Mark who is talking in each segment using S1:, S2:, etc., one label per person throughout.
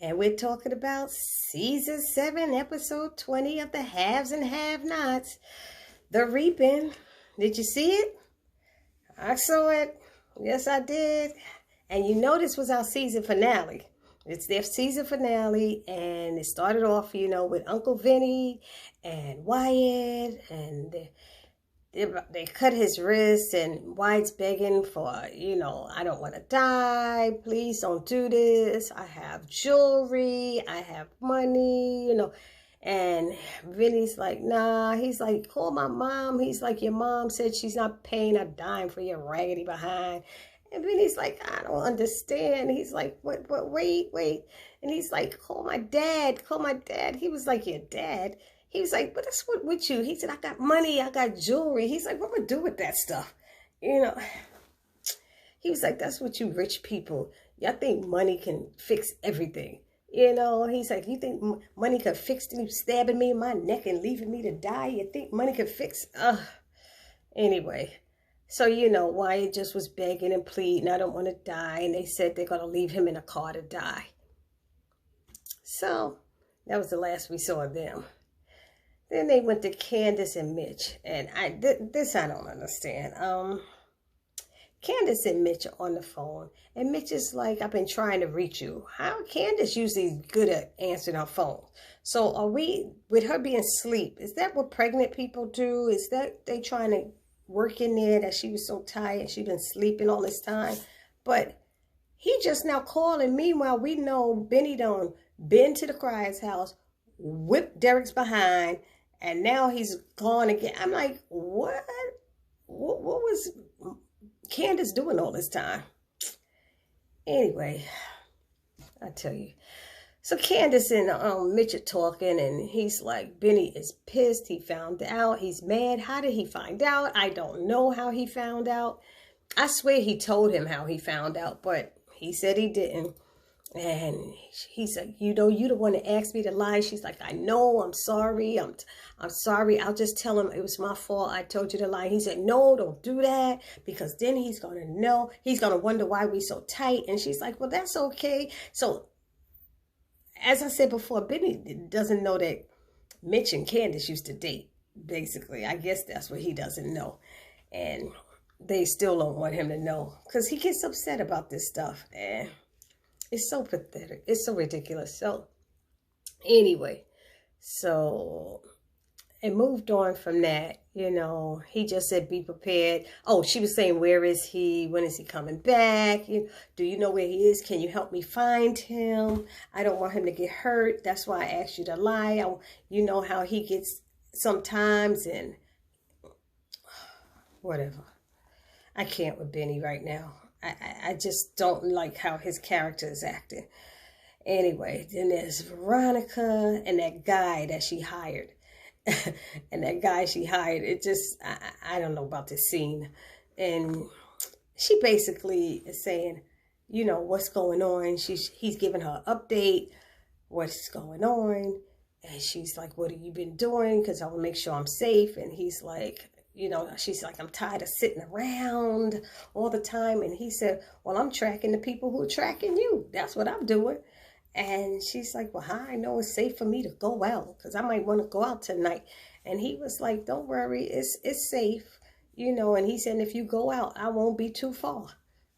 S1: and we're talking about Season 7, Episode 20 of the Haves and Have-Nots. The Reaping. Did you see it? I saw it. Yes, I did. And you know this was our season finale. It's their season finale, and it started off, with Uncle Vinny and Wyatt, and they cut his wrist, and Wyatt's begging for, I don't want to die. Please don't do this. I have jewelry. I have money, And Vinny's like, nah. He's like, call my mom. He's like, your mom said she's not paying a dime for your raggedy behind. And Vinny's like, I don't understand. He's like, wait. And he's like, call my dad. Call my dad. He was like, your dad? He was like, what's with you? He said, I got money. I got jewelry. He's like, what would I do with that stuff? He was like, that's what you rich people. Y'all think money can fix everything. He's like, you think money could fix you stabbing me in my neck and leaving me to die? You think money could fix? Anyway, so, Wyatt just was begging and pleading, I don't want to die. And they said they're going to leave him in a car to die. So that was the last we saw of them. Then they went to Candace and Mitch. And this I don't understand. Candace and Mitch are on the phone. And Mitch is like, I've been trying to reach you. How Candace usually good at answering her phone. So are we, with her being asleep, is that what pregnant people do? Is that they trying to work in there that she was so tired? She's been sleeping all this time. But he just now calling. Meanwhile, we know Benny done been to the Cryer's house, whipped Derek's behind, and now he's gone again. I'm like, what? What was Candace doing all this time? Anyway, I tell you. So Candace and Mitch are talking, and he's like, Benny is pissed. He found out. He's mad. How did he find out? I don't know how he found out. I swear he told him how he found out, but he said he didn't. And he's like, you the one that asked me to lie. She's like, I know, I'm sorry. I'm sorry. I'll just tell him it was my fault. I told you to lie. He said, no, don't do that, because then he's going to know. He's going to wonder why we so tight. And she's like, well, that's okay. So as I said before, Benny doesn't know that Mitch and Candace used to date, basically. I guess that's what he doesn't know. And they still don't want him to know, because he gets upset about this stuff. And it's so pathetic. It's so ridiculous. So anyway, it moved on from that. He just said, be prepared. Oh, she was saying, where is he? When is he coming back? Do you know where he is? Can you help me find him? I don't want him to get hurt. That's why I asked you to lie. You know how he gets sometimes, and whatever. I can't with Benny right now. I just don't like how his character is acting. Anyway, then there's Veronica and that guy that she hired. And that guy she hired, it just, I don't know about this scene. And she basically is saying, what's going on. He's giving her an update, what's going on. And she's like, what have you been doing? Because I will make sure I'm safe. And he's like, she's like, I'm tired of sitting around all the time. And he said, well, I'm tracking the people who are tracking you. That's what I'm doing. And she's like, well, how I know it's safe for me to go out? Because I might want to go out tonight. And he was like, don't worry, it's safe. And he said, if you go out, I won't be too far.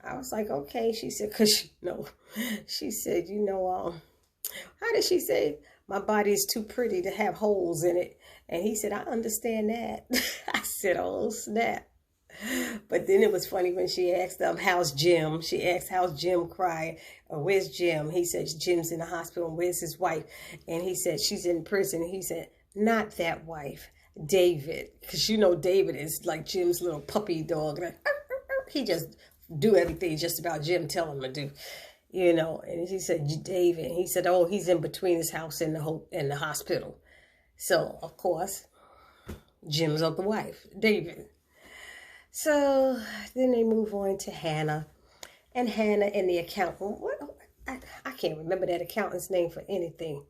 S1: I was like, okay. She said, because, she said, how did she say? My body is too pretty to have holes in it. And he said, I understand that. I said, oh, snap. But then it was funny when she asked him, how's Jim? She asked, how's Jim crying? Or where's Jim? He said, Jim's in the hospital. And where's his wife? And he said, she's in prison. He said, not that wife, David. Because David is like Jim's little puppy dog. Like, he just do everything just about Jim tell him to do. And he said, David. He said, oh, he's in between his house and the hospital. So, of course, Jim's other wife, David. So then they move on to Hannah. And Hannah and the accountant. I can't remember that accountant's name for anything.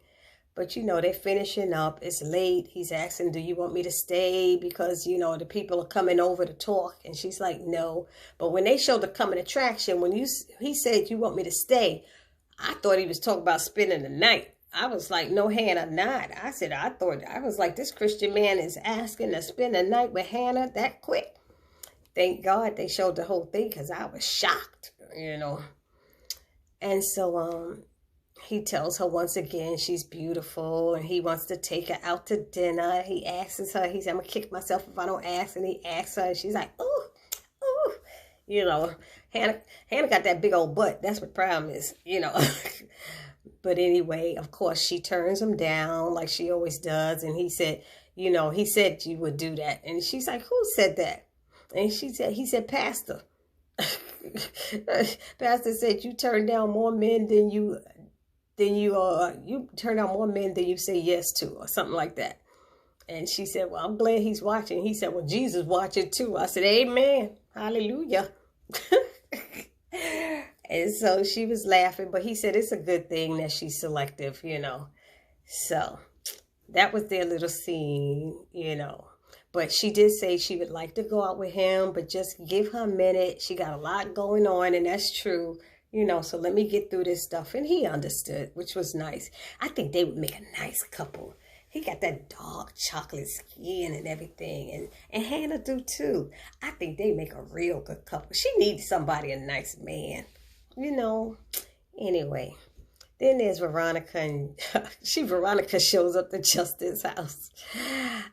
S1: But, they're finishing up. It's late. He's asking, do you want me to stay? Because, the people are coming over to talk. And she's like, no. But when they showed the coming attraction, when he said, you want me to stay, I thought he was talking about spending the night. I was like, no, Hannah, not. I said, I was like, this Christian man is asking to spend the night with Hannah that quick. Thank God they showed the whole thing because I was shocked, you know. And so he tells her once again she's beautiful and he wants to take her out to dinner. He asks her, he said, I'm going to kick myself if I don't ask. And he asks her and she's like, ooh, ooh. You know, Hannah got that big old butt. That's what the problem is, you know. But anyway, of course, she turns him down like she always does. And he said, you know, he said you would do that. And she's like, who said that? And he said, Pastor. Pastor said you turn down more men than you turn down more men than you say yes to, or something like that. And she said, well, I'm glad he's watching. He said, well, Jesus watching too. I said, amen. Hallelujah. And so she was laughing, but he said it's a good thing that she's selective, you know. So that was their little scene, you know. But she did say she would like to go out with him, but just give her a minute. She got a lot going on, and that's true, you know. So let me get through this stuff. And he understood, which was nice. I think they would make a nice couple. He got that dark chocolate skin and everything. And Hannah do too. I think they make a real good couple. She needs somebody, a nice man. You know. Anyway. Then there's Veronica, and Veronica shows up to Justin's house.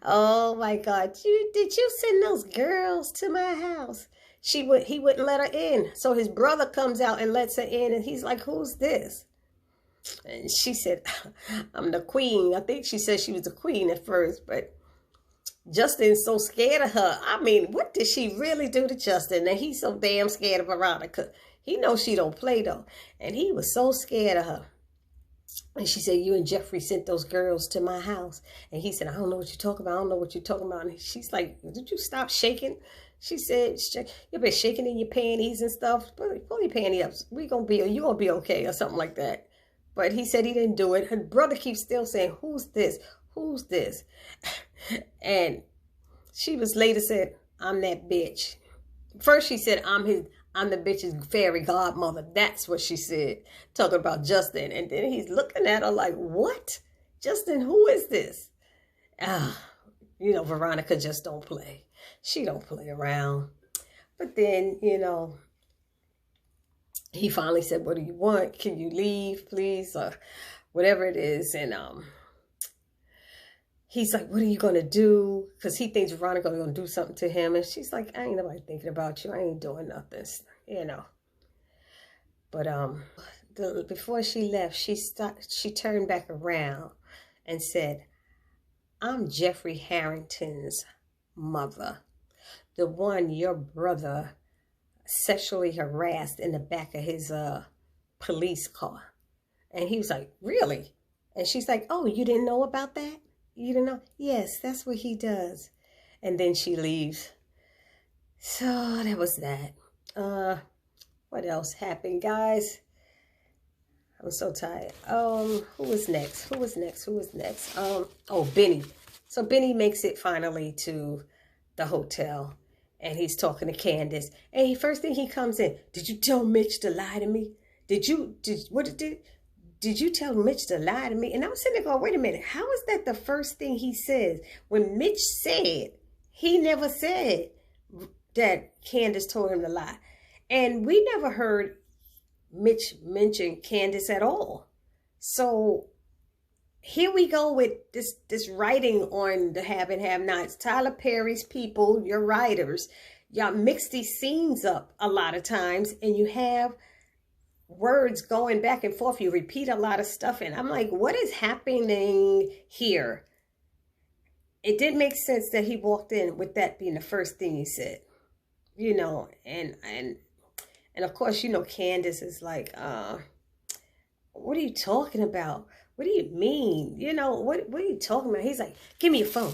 S1: Oh my God. Did you send those girls to my house? He wouldn't let her in. So his brother comes out and lets her in, and he's like, who's this? And she said, I'm the queen. I think she said she was the queen at first, but Justin's so scared of her. I mean, what did she really do to Justin? And he's so damn scared of Veronica. He knows she don't play though. And he was so scared of her. And she said, you and Jeffrey sent those girls to my house. And he said, I don't know what you're talking about. I don't know what you're talking about. And she's like, did you stop shaking? She said, you've been shaking in your panties and stuff. Pull your panties up. You're going to be okay or something like that. But he said he didn't do it. Her brother keeps still saying, who's this? Who's this? And she was later said, I'm that bitch. First she said, I'm the bitch's fairy godmother. That's what she said, talking about Justin. And then he's looking at her like, what? Justin, who is this? You know, Veronica just don't play. She don't play around. But then, you know, he finally said, what do you want? Can you leave, please? Or whatever it is. And he's like, what are you going to do? Because he thinks Veronica going to do something to him. And she's like, I ain't nobody thinking about you. I ain't doing nothing, you know. But before she left, she turned back around and said, I'm Jeffrey Harrington's mother. The one your brother sexually harassed in the back of his police car. And he was like, really? And she's like, oh, you didn't know about that? You didn't know? Yes, that's what he does. And then she leaves. So that was that. What else happened, guys? I'm so tired. Who was next? Oh, Benny. So Benny makes it finally to the hotel. And he's talking to Candace. And first thing he comes in, did you tell Mitch to lie to me? Did you tell Mitch to lie to me? And I'm sitting there going, wait a minute. How is that the first thing he says? When Mitch said, he never said that Candace told him to lie. And we never heard Mitch mention Candace at all. So here we go with this writing on the Have and Have Nots. Tyler Perry's people, your writers, y'all mix these scenes up a lot of times, and you have words going back and forth. You repeat a lot of stuff, and I'm like, what is happening here? It didn't make sense that he walked in with that being the first thing he said, you know. And of course, you know, Candace is like, what are you talking about? What do you mean? You know, what are you talking about? He's like, give me your phone.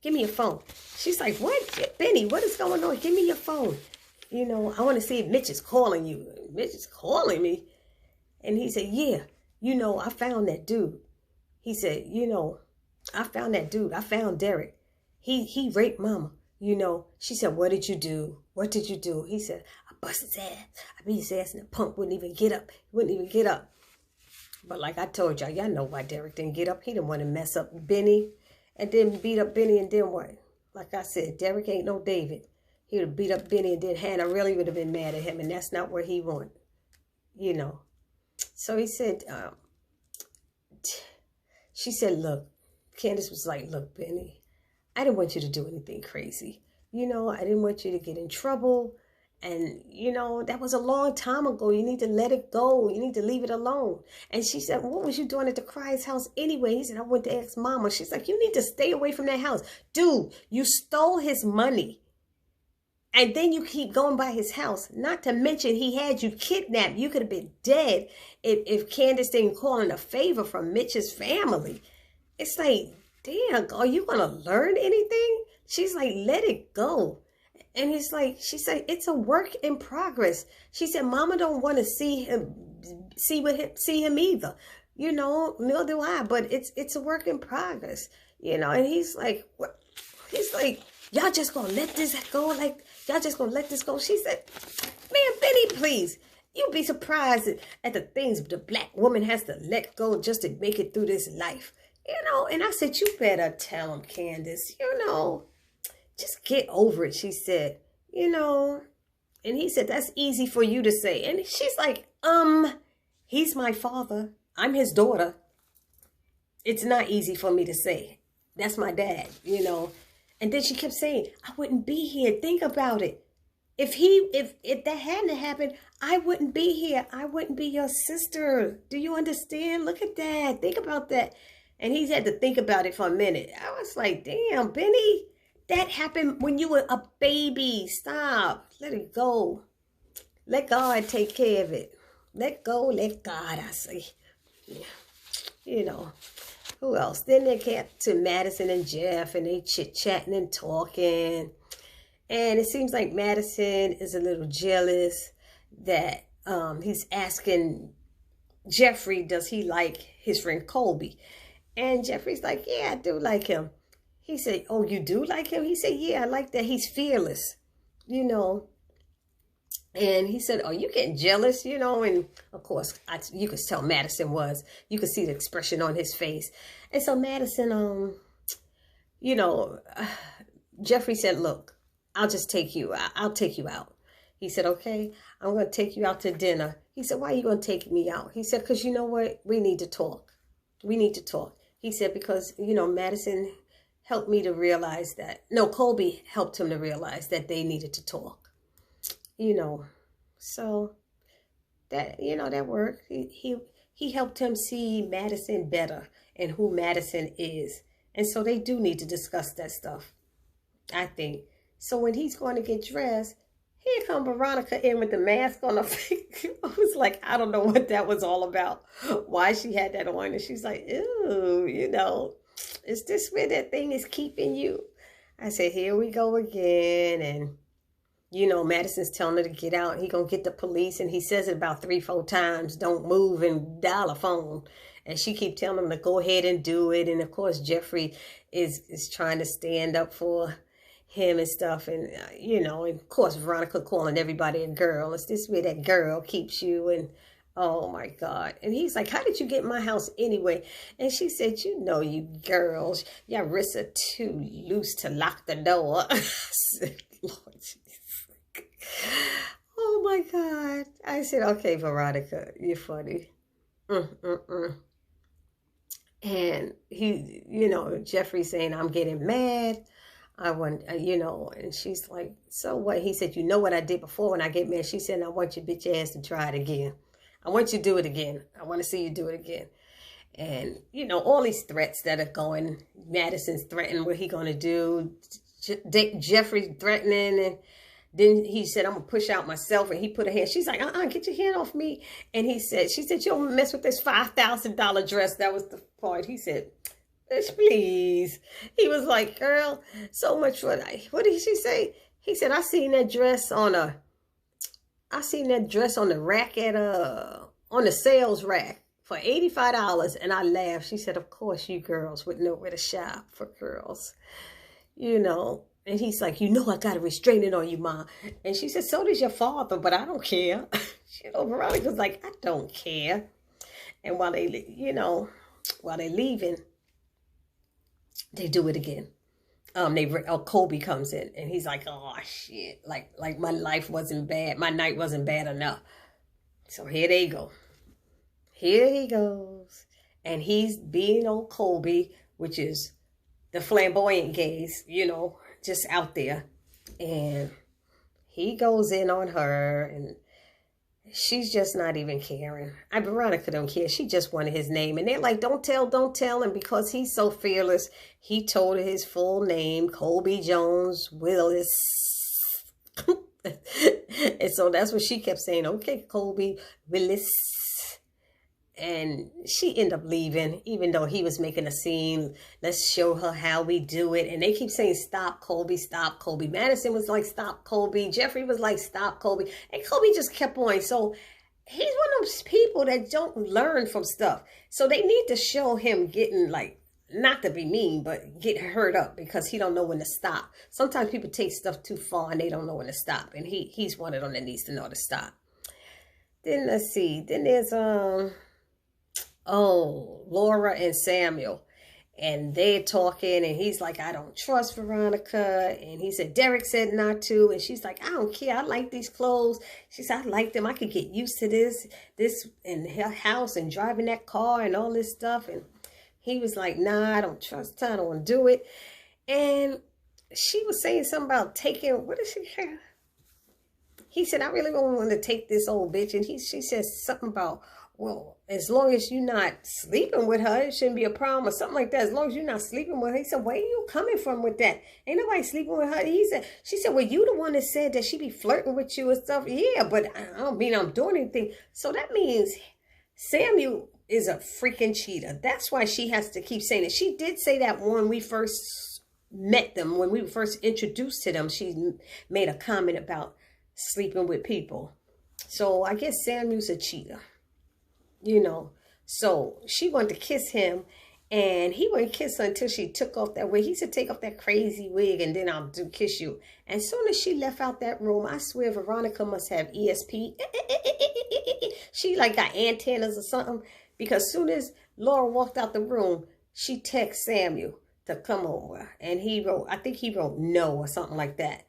S1: Give me your phone. She's like, what? Benny, what is going on? Give me your phone. You know, I want to see if Mitch is calling you. Mitch is calling me. And he said, yeah, you know, I found that dude. He said, you know, I found that dude. I found Derek. He raped Mama. You know, she said, what did you do? What did you do? He said, I bust his ass. I beat his ass and the punk wouldn't even get up. He wouldn't even get up. But like I told y'all know why Derek didn't get up. He didn't want to mess up Benny and then beat up Benny and then what? Like I said, Derek ain't no David. He would have beat up Benny and then Hannah really would have been mad at him. And that's not what he wanted, you know. So he said, she said, look, Candace was like, look, Benny, I didn't want you to do anything crazy. You know, I didn't want you to get in trouble. And, you know, that was a long time ago. You need to let it go. You need to leave it alone. And she said, what was you doing at the Cry's house anyway? He said, I went to ask Mama. She's like, you need to stay away from that house. Dude, you stole his money. And then you keep going by his house. Not to mention he had you kidnapped. You could have been dead if Candace didn't call in a favor from Mitch's family. It's like, damn, are you going to learn anything? She's like, let it go. And he's like, she said, it's a work in progress. She said, Mama don't want to see him either. You know, nor do I, but it's a work in progress. You know, and he's like, what? He's like, y'all just gonna let this go? Like, y'all just gonna let this go? She said, man, Benny, please. You'd be surprised at the things the black woman has to let go just to make it through this life. You know, and I said, you better tell him, Candace, you know. Just get over it, she said, you know. And he said, that's easy for you to say. And she's like, he's my father. I'm his daughter. It's not easy for me to say. That's my dad, you know. And then she kept saying, I wouldn't be here. Think about it. If that hadn't happened, I wouldn't be here. I wouldn't be your sister. Do you understand? Look at that. Think about that. And he had to think about it for a minute. I was like, damn, Benny. That happened when you were a baby. Stop. Let it go. Let God take care of it. Let go. Let God, I say. Yeah. You know. Who else? Then they get to Madison and Jeff, and they chit-chatting and talking. And it seems like Madison is a little jealous that he's asking Jeffrey, does he like his friend Colby? And Jeffrey's like, yeah, I do like him. He said, oh, you do like him? He said, yeah, I like that he's fearless, you know. And he said, oh, you getting jealous, you know. And, of course, you could tell Madison was. You could see the expression on his face. And so Madison, you know, Jeffrey said, look, I'll just take you. I'll take you out. He said, okay, I'm going to take you out to dinner. He said, why are you going to take me out? He said, because you know what? We need to talk. We need to talk. He said, because, you know, Madison helped me to realize that, no, Colby helped him to realize that they needed to talk, you know. So that, you know, that worked. He helped him see Madison better and who Madison is. And so they do need to discuss that stuff, I think. So when he's going to get dressed, here come Veronica in with the mask on her face. I was like, I don't know what that was all about, why she had that on. And she's like, ew, you know. Is this where that thing is keeping you? I said, here we go again. And, you know, Madison's telling her to get out. He going to get the police. And he says it about 3-4 times. Don't move and dial a phone. And she keep telling him to go ahead and do it. And, of course, Jeffrey is trying to stand up for him and stuff. And, you know, and, of course, Veronica calling everybody a girl. Is this where that girl keeps you? And, oh, my God. And he's like, how did you get in my house anyway? And she said, you know, you girls, your wrists are too loose to lock the door. I said, Lord Jesus. Oh, my God. I said, okay, Veronica, you're funny. And he, you know, Jeffrey saying, I'm getting mad. I want, you know, and she's like, so what? He said, you know what I did before when I get mad? She said, I want your bitch ass to try it again. I want you to do it again. I want to see you do it again. And, you know, all these threats that are going. Madison's threatening what he going to do. Jeffrey threatening. And then he said, I'm going to push out myself. And he put a hand. She's like, get your hand off me. And she said, you don't mess with this $5,000 dress. That was the part. He said, bitch, please. He was like, girl, so much for that. What did she say? He said, I seen that dress on the rack at on the sales rack for $85, and I laughed. She said, of course you girls would know where to shop for girls, you know. And he's like, you know, I got a restraining on you, Ma. And she said, so does your father, but I don't care. You know, Veronica's like, I don't care. And while they, while they're leaving, they do it again. Kobe comes in and he's like, oh shit, like my life wasn't bad, my night wasn't bad enough. So here they go. Here he goes. And he's being old Kobe, which is the flamboyant gaze, just out there. And he goes in on her and she's just not even caring. Veronica don't care. She just wanted his name. And they're like, don't tell, don't tell. And because he's so fearless, he told her his full name, Kobe Jones Willis. And so that's what she kept saying. Okay, Kobe Willis. And she ended up leaving, even though he was making a scene. Let's show her how we do it. And they keep saying, stop, Kobe, stop, Kobe. Madison was like, stop, Kobe. Jeffrey was like, stop, Kobe. And Kobe just kept on. So he's one of those people that don't learn from stuff. So they need to show him getting, like, not to be mean, but get hurt up because he don't know when to stop. Sometimes people take stuff too far and they don't know when to stop. And he's one of them that needs to know to stop. Then let's see. Then there's, Laura and Samuel, and they're talking, and he's like, I don't trust Veronica, and he said, Derek said not to, and she's like, I don't care, I like these clothes. She said, I like them, I could get used to this in her house, and driving that car, and all this stuff, and he was like, nah, I don't trust her, I don't want to do it, and she was saying something about taking, what did she say? He said, I really don't want to take this old bitch, and she says something about, well, as long as you're not sleeping with her, it shouldn't be a problem or something like that. As long as you're not sleeping with her. He said, where are you coming from with that? Ain't nobody sleeping with her. She said, well, you the one that said that she be flirting with you and stuff. Yeah, but I don't mean I'm doing anything. So that means Samuel is a freaking cheater. That's why she has to keep saying it. She did say that when we first met them, when we were first introduced to them, she made a comment about sleeping with people. So I guess Samuel's a cheater. So she wanted to kiss him, and he wouldn't kiss her until she took off that wig. He said, take off that crazy wig, and then I'll kiss you. And as soon as she left out that room, I swear Veronica must have ESP. She like got antennas or something, because as soon as Laura walked out the room, she texted Samuel to come over, and he wrote, I think he wrote no or something like that.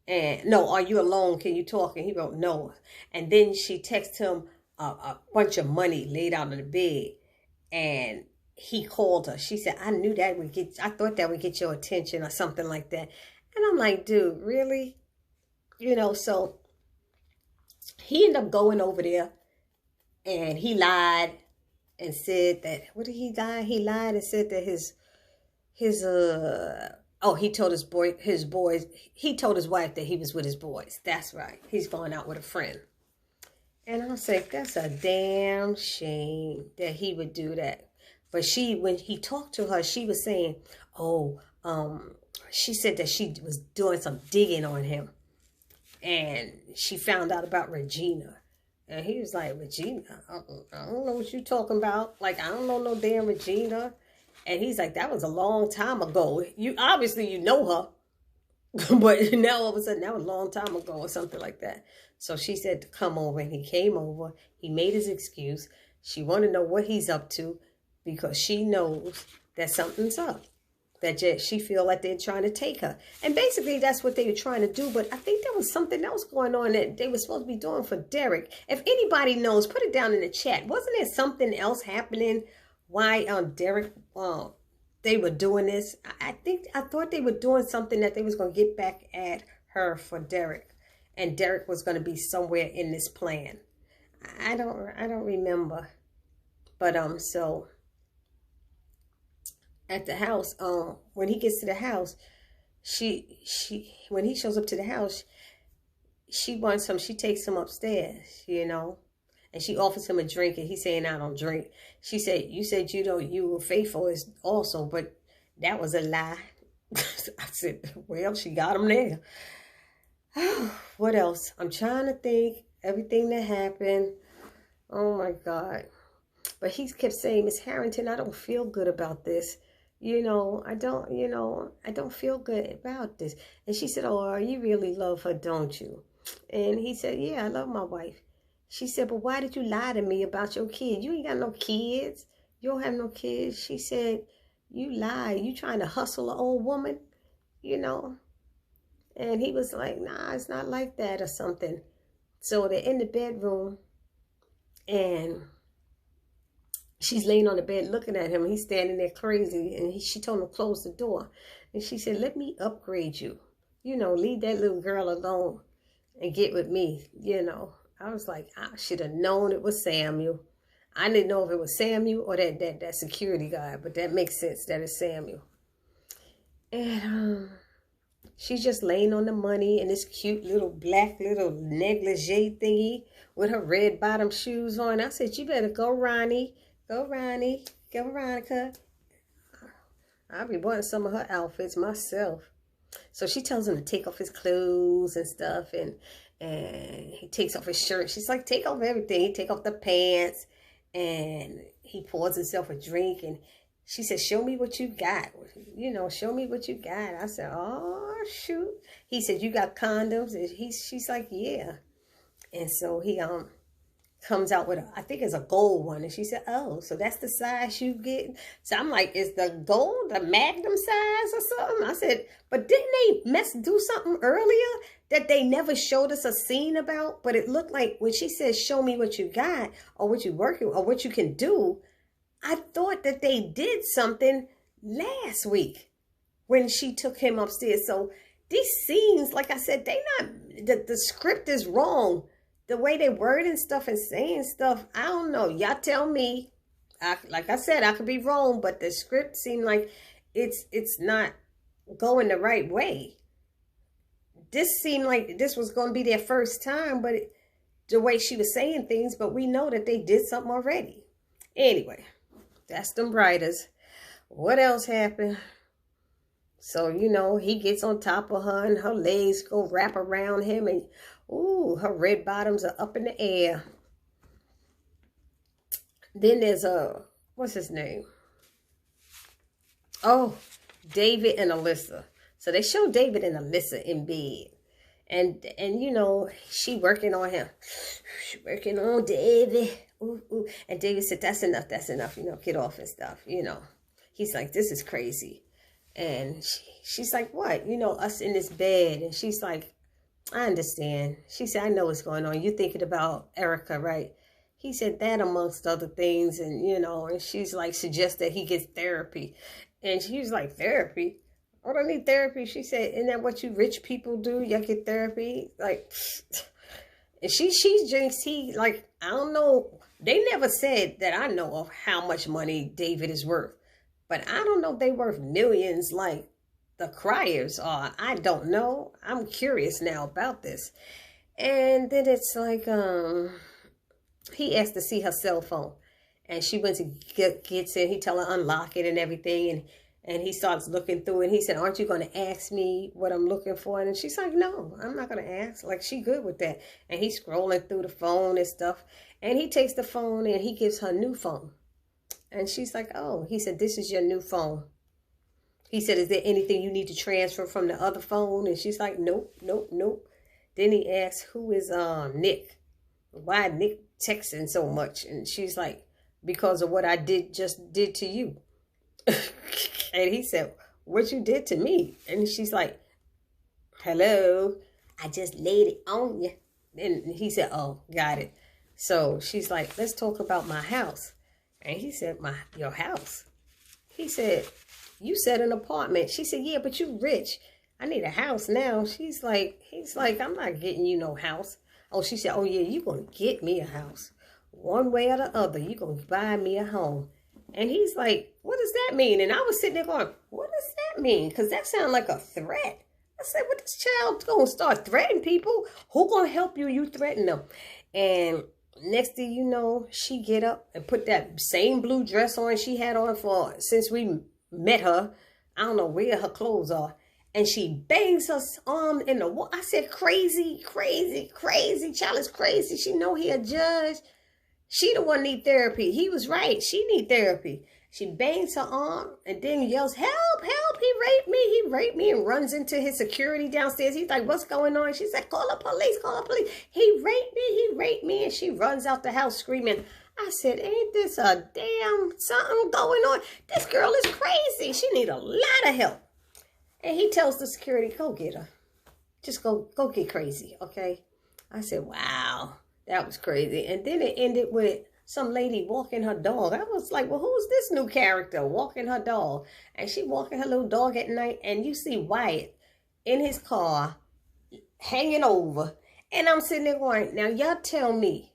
S1: And no, are you alone? Can you talk? And he wrote no. And then she texted him a bunch of money laid out on the bed, and he called her. She said, I thought that would get your attention or something like that. And I'm like, dude, really? So he ended up going over there, and he lied and said that, what did he lie? He lied and said that he told he told his wife that he was with his boys. That's right. He's going out with a friend. And I was like, that's a damn shame that he would do that. But when he talked to her, she was saying, she said that she was doing some digging on him. And she found out about Regina. And he was like, Regina? I don't know what you're talking about. Like, I don't know no damn Regina. And he's like, that was a long time ago. Obviously, you know her. But now all of a sudden, that was a long time ago or something like that. So she said to come over, and he came over. He made his excuse. She wanted to know what he's up to because she knows that something's up. That she feel like they're trying to take her. And basically, that's what they were trying to do. But I think there was something else going on that they were supposed to be doing for Derek. If anybody knows, put it down in the chat. Wasn't there something else happening? Why Derek, they were doing this? I thought they were doing something that they was going to get back at her for Derek. And Derek was going to be somewhere in this plan. I don't remember. But so at the house, when he gets to the house, when he shows up to the house, she wants him, she takes him upstairs, and she offers him a drink, and he's saying, I don't drink. She said, you said you were faithful also, but that was a lie. I said, well, she got him there. What else? I'm trying to think everything that happened. Oh my God. But he kept saying, Miss Harrington, I don't feel good about this. I don't feel good about this. And she said, oh, you really love her, don't you? And he said, yeah, I love my wife. She said, but why did you lie to me about your kid? You ain't got no kids. You don't have no kids. She said, you lie. You trying to hustle an old woman, you know? And he was like, nah, it's not like that or something. So they're in the bedroom and she's laying on the bed looking at him. He's standing there crazy. And she told him to close the door. And she said, let me upgrade you. You know, leave that little girl alone and get with me, you know. I was like, I should have known it was Samuel. I didn't know if it was Samuel or that security guy, but that makes sense that it's Samuel. And she's just laying on the money in this cute little black little negligee thingy with her red bottom shoes on. I said, you better go, Ronnie. Go, Ronnie. Go, Veronica. I'll be wanting some of her outfits myself. So she tells him to take off his clothes and stuff, and he takes off his shirt. She's like, take off everything. He take off the pants, and he pours himself a drink, and she said, show me what you got. You know, show me what you got. I said, oh, shoot. He said, you got condoms? And she's like, yeah. And so he comes out with, I think it's a gold one. And she said, oh, so that's the size you get? So I'm like, is the gold the magnum size or something? I said, but didn't they do something earlier that they never showed us a scene about? But it looked like when she said, show me what you got or what you working or what you can do, I thought that they did something last week when she took him upstairs. So these scenes, like I said, the script is wrong. The way they wording stuff and saying stuff, I don't know. Y'all tell me. Like I said, I could be wrong, but the script seemed like it's not going the right way. This seemed like this was going to be their first time, but the way she was saying things, but we know that they did something already. Anyway, that's them writers. What else happened? So, you know, he gets on top of her and her legs go wrap around him and ooh, her red bottoms are up in the air. Then there's what's his name? Oh, David and Alyssa. So they show David and Alyssa in bed. And you know, she working on him. She working on David. Ooh, ooh. And David said, that's enough, you know, get off and stuff, you know. He's like, this is crazy. And she's like, what? You know, us in this bed. And she's like, I understand. She said, I know what's going on. You're thinking about Erica, right? He said that amongst other things. And, you know, and she's like, suggest that he gets therapy. And she was like, therapy? I don't need therapy. She said, isn't that what you rich people do? Y'all get therapy? Like, and she drinks tea. Like, I don't know. They never said that I know of how much money David is worth. But I don't know if they worth millions like the Criers are. I don't know. I'm curious now about this. And then it's like, he asked to see her cell phone. And she went to gets it. He tell her unlock it and everything. And he starts looking through it. And he said, aren't you going to ask me what I'm looking for? And she's like, no, I'm not going to ask. Like, she good with that. And he's scrolling through the phone and stuff. And he takes the phone and he gives her a new phone. And she's like, oh, he said, this is your new phone. He said, is there anything you need to transfer from the other phone? And she's like, nope, nope, nope. Then he asks, who is Nick? Why Nick texting so much? And she's like, because of what I just did to you. And he said, what you did to me? And she's like, hello, I just laid it on you. And he said, oh, got it. So she's like, let's talk about my house. And he said, your house? He said, you said an apartment. She said, yeah, but you rich. I need a house now. He's like, I'm not getting you no house. Oh, she said, oh yeah, you going to get me a house. One way or the other, you going to buy me a home. And he's like, what does that mean? And I was sitting there going, what does that mean? Because that sounded like a threat. I said, what, this child going to start threatening people? Who going to help you? You threaten them. And next thing you know, she get up and put that same blue dress on she had on since we met her. I don't know where her clothes are. And she bangs her arm in the wall. I said, crazy, crazy, crazy. Child is crazy. She know he a judge. She the one need therapy. He was right. She need therapy. She bangs her arm and then yells, help, help, he raped me, and runs into his security downstairs. He's like, what's going on? She said, call the police, call the police. He raped me, and she runs out the house screaming. I said, ain't this a damn something going on? This girl is crazy. She need a lot of help. And he tells the security, go get her. Just go get crazy, okay? I said, wow, that was crazy. And then it ended with some lady walking her dog. I was like, well, who's this new character walking her dog? And she walking her little dog at night, and you see Wyatt in his car hanging over. And I'm sitting there going, now y'all tell me,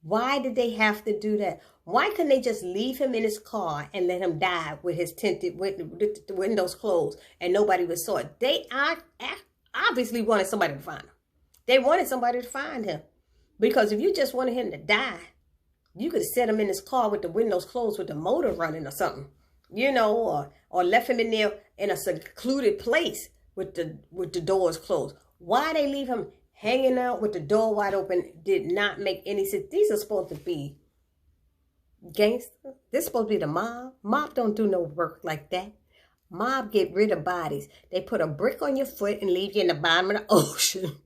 S1: why did they have to do that? Why couldn't they just leave him in his car and let him die with his tinted with the windows closed and nobody would saw it? They obviously wanted somebody to find him. They wanted somebody to find him. Because if you just wanted him to die, you could have set him in his car with the windows closed with the motor running or something. You know, or left him in there in a secluded place with the doors closed. Why they leave him hanging out with the door wide open did not make any sense. These are supposed to be gangsters. This is supposed to be the mob. Mob don't do no work like that. Mob get rid of bodies. They put a brick on your foot and leave you in the bottom of the ocean.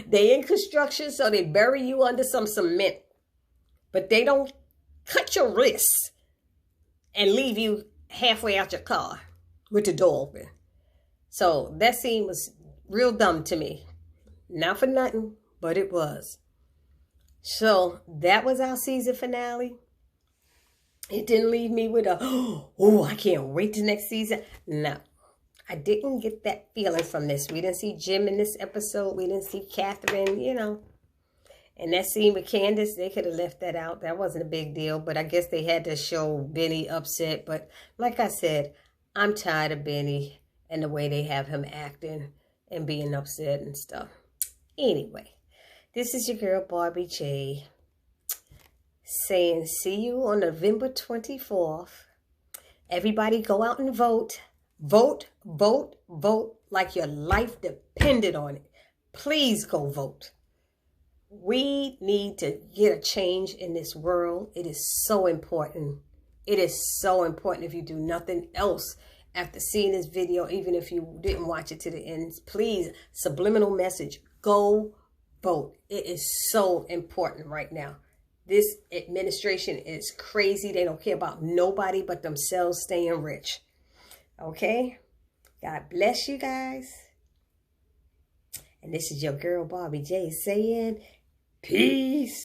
S1: They in construction, so they bury you under some cement. But they don't cut your wrists and leave you halfway out your car with the door open. So that scene was real dumb to me. Not for nothing, but it was. So that was our season finale. It didn't leave me with a, oh, I can't wait to next season. No, I didn't get that feeling from this. We didn't see Jim in this episode. We didn't see Catherine, you know. And that scene with Candace, they could have left that out. That wasn't a big deal. But I guess they had to show Benny upset. But like I said, I'm tired of Benny and the way they have him acting and being upset and stuff. Anyway, this is your girl Barbie J saying see you on November 24th. Everybody go out and vote. Vote, vote, vote like your life depended on it. Please go vote. We need to get a change in this world. It is so important. It is so important. If you do nothing else after seeing this video, even if you didn't watch it to the end, please, subliminal message, go vote. It is so important right now. This administration is crazy. They don't care about nobody but themselves staying rich. Okay? God bless you guys. And this is your girl Barbie J saying peace.